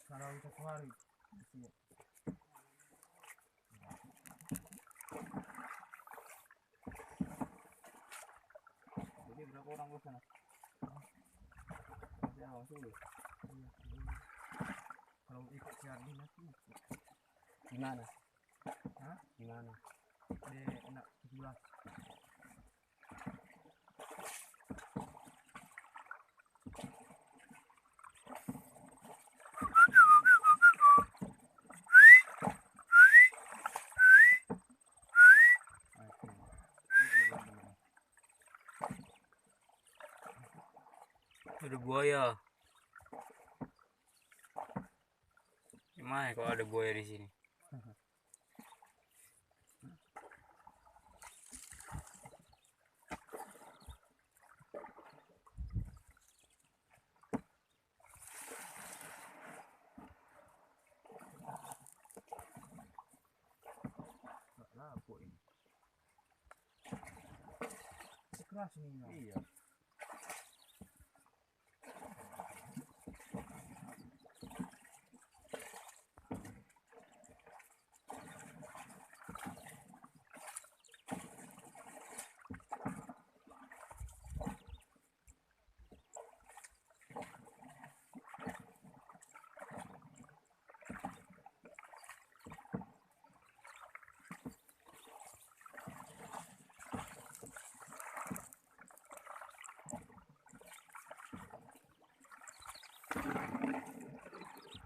Kalau kita kemarin jadi berapa orang ke sana? Masih awal dulu. Kalau ikut siaran nanti gimana? Hah? Gimana? Enak 17. Ada buaya. Gimana kalau ada buaya di sini? Keras nih. Iya.